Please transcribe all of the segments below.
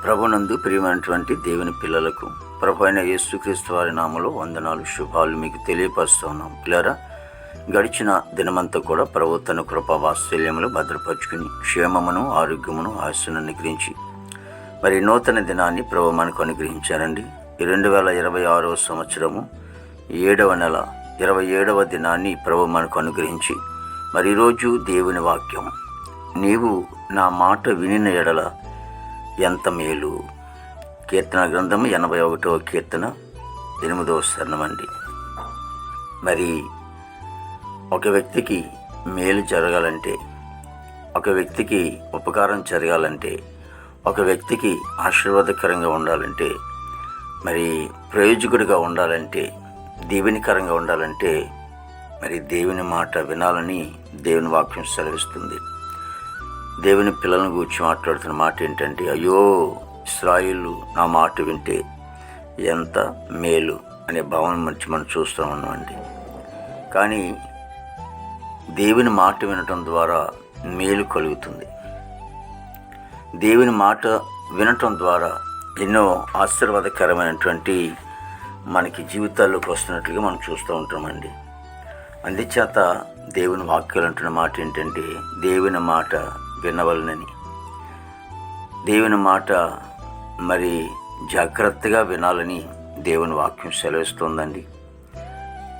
ప్రభునందు ప్రియమైనటువంటి దేవుని పిల్లలకు ప్రభు అయిన యేసుక్రీస్తు వారి నామములో వందనాలు, శుభాలు మీకు తెలియపరుస్తున్నాం. పిల్లరా, గడిచిన దినమంతా కూడా ప్రభు తన కృపా వాత్సల్యములు భద్రపరుచుకుని క్షేమమును ఆరోగ్యమును ఆశను అనుగ్రహించి మరి నూతన దినాన్ని ప్రభు మనకు అనుగ్రహించారండి. 2026వ సంవత్సరము 7వ నెల 27వ దినాన్ని ప్రభు మనకు అనుగ్రహించి మరి ఈరోజు దేవుని వాక్యం, నీవు నా మాట వినిన ఎడల ఎంత మేలు. కీర్తన గ్రంథము 81వ కీర్తన 8వ చరణం అండి. మరి ఒక వ్యక్తికి మేలు జరగాలంటే, ఒక వ్యక్తికి ఉపకారం జరగాలంటే, ఒక వ్యక్తికి ఆశీర్వాదకరంగా ఉండాలంటే, మరి ప్రయోజకుడిగా ఉండాలంటే, దీవెనికరంగా ఉండాలంటే మరి దేవుని మాట వినాలని దేవుని వాక్యం సెలవిస్తుంది. దేవుని పిల్లలను గురించి మాట్లాడుతున్న మాట ఏంటంటే, అయ్యో ఇశ్రాయేలు నా మాట వింటే ఎంత మేలు అనే భావన మంచి మనం చూస్తూ ఉన్నామండి. కానీ దేవుని మాట వినటం ద్వారా మేలు కలుగుతుంది. దేవుని మాట వినటం ద్వారా ఎన్నో ఆశీర్వాదకరమైనటువంటి మనకి జీవితాల్లోకి వస్తున్నట్లుగా మనం చూస్తూ ఉంటామండి. అందుచేత దేవుని వాక్యాలు అంటున్న మాట ఏంటంటే, దేవుని మాట వినవలనని, దేవుని మాట మరి జాగ్రత్తగా వినాలని దేవుని వాక్యం సెలవిస్తుందండి.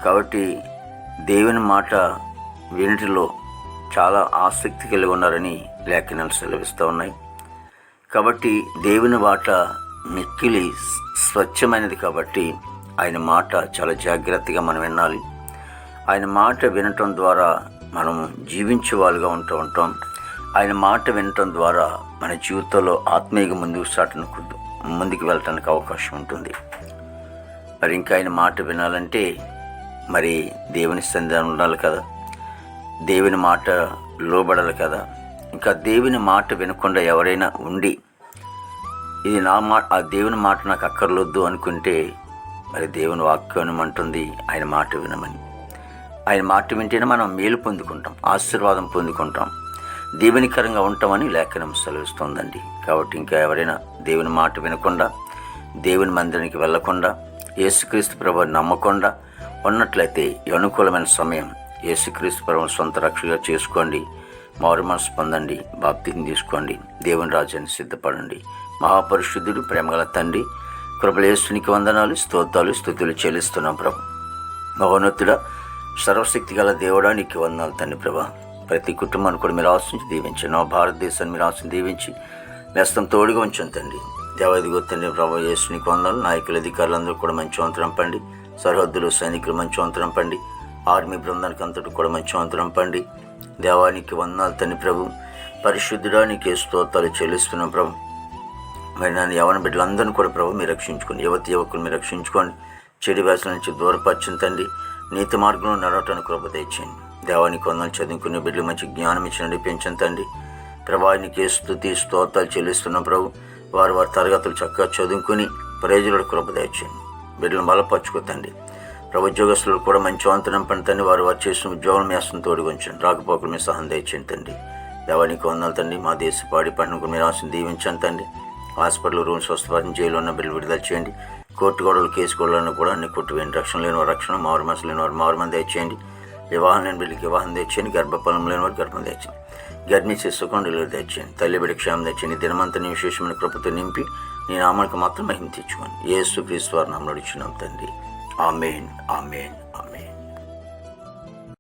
కాబట్టి దేవుని మాట వినటిలో చాలా ఆసక్తి కలిగి ఉన్నారని లేఖనాలు సెలవిస్తూ ఉన్నాయి. కాబట్టి దేవుని మాట మిక్కిలి స్వచ్ఛమైనది. కాబట్టి ఆయన మాట చాలా జాగ్రత్తగా మనం వినాలి. ఆయన మాట వినటం ద్వారా మనం జీవించే వాళ్ళుగా ఉంటూ ఉంటాం. ఆయన మాట వినటం ద్వారా మన జీవితంలో ఆత్మీయంగా ముందుకు వెళ్ళటానికి అవకాశం ఉంటుంది. మరి ఇంకా ఆయన మాట వినాలంటే మరి దేవుని సన్నిధానం ఉండాలి కదా, దేవుని మాట లోబడాలి కదా. ఇంకా దేవుని మాట వినకుండా ఎవరైనా ఉండి ఇది నా మాట, ఆ దేవుని మాట నాకు అక్కర్లొద్దు అనుకుంటే మరి దేవుని వాక్యం అంటుంది ఆయన మాట వినమని. ఆయన మాట వింటేనే మనం మేలు పొందుకుంటాం, ఆశీర్వాదం పొందుకుంటాం, దీవెనికరంగా ఉంటామని లేఖనం సెలవిస్తోందండి. కాబట్టి ఇంకా ఎవరైనా దేవుని మాట వినకుండా, దేవుని మందిరానికి వెళ్లకుండా, యేసుక్రీస్తు ప్రభువుని నమ్మకుండా ఉన్నట్లయితే ఈ అనుకూలమైన సమయం యేసుక్రీస్తు ప్రభువుని సొంత రక్షగా చేసుకోండి, మారు మనసు పొందండి, బాప్తిని తీసుకోండి, దేవుని రాజ్యాన్ని సిద్ధపడండి. మహాపరిశుద్ధుడు, ప్రేమగల తండ్రి, కృపల యేసునికి వందనాలు, స్తోత్రాలు, స్తుతులు చెల్లిస్తున్నాం ప్రభు. మహోన్నతుడా, సర్వశక్తి గల దేవుడా, నీకు వందనాలు తండ్రి ప్రభా. ప్రతి కుటుంబాన్ని కూడా మీరు ఆశించి దీవించండి. మా భారతదేశాన్ని మీరు ఆశించి దీవించి వ్యస్తం తోడుగా ఉంచండి తండ్రి. దేవాదిగో తండ్రి ప్రభా, యేసునికి వందనాలు. నాయకులు, అధికారులందరూ కూడా మంచి వంతరం పండి, సరిహద్దులు సైనికులు మంచి వంతరం పండి, ఆర్మీ బృందానికి అంతటి కూడా మంచి వంతరం పండి. దేవానికి వందనాలు తండ్రి ప్రభు. పరిశుద్ధుడా, నీకే స్తోత్రాలు చెల్లిస్తున్నాం ప్రభు. మరి నన్ను యవన బిడ్డలందరినీ కూడా ప్రభు మీరు రక్షించుకోండి, యువకులు మీరు రక్షించుకోండి, చెడు వ్యాసుల నుంచి దూరపరచండి తండ్రి. నీతి మార్గంలో నడవటానికి కృప తెచ్చేయండి. దేవానికి వందనాలు. చదువుకునే బిడ్డలు మంచి జ్ఞానం ఇచ్చి నడిపించండి తండ్రి. ప్రభానికి స్తుతి స్తోత్రాలు చెల్లిస్తున్నాం ప్రభు. వారి తరగతులు చక్కగా చదువుకుని ప్రయోజనుడు కృప తెచ్చేయండి. బిడ్డలను బలపరచుకో తండ్రి. ప్రభు ఉద్యోగస్తులు కూడా మంచి వంతనం పండి వారు చేసిన ఉద్యోగం మేసం తోడుగా ఉంచండి. రాకపోకలు మీ సహాయం తెచ్చేయండి తండ్రి. దేవానికి వందనాలు తండ్రి. మా దేశ పాడి పండుగ మీరు ఆశను దీవించండి తండ్రి. హాస్పిటల్ రూమ్స్ స్వస్థపరిచి జైలు ఉన్న బిడ్డలు విడుదల చేయండి. కోర్టు గొడవలు, కేసు గొడవలను కూడా అన్ని కొట్టువేయండి. రక్షణ లేని వారు రక్షణ, మారు మనసు లేని వారు మారు మంది తెచ్చేయండి. వివాహం లేని బిడ్డలకి వివాహం తెచ్చేయండి. గర్భఫలం లేని వారు గర్భం తెచ్చేయండి. గర్భిణీ శిశువుకు డెలివరీ తెచ్చేయండి. తల్లి బిడ్డ క్షేమం తెచ్చేయండి. దినమంతా నీ విశేషమైన కృపతో నింపి నీ నామానికి మాత్రం మహిమ తెచ్చుకోండి. యేసుక్రీస్తు వారి నామములో అడుగుచున్నాం తండ్రి. ఆమేన్, ఆమేన్, ఆమేన్.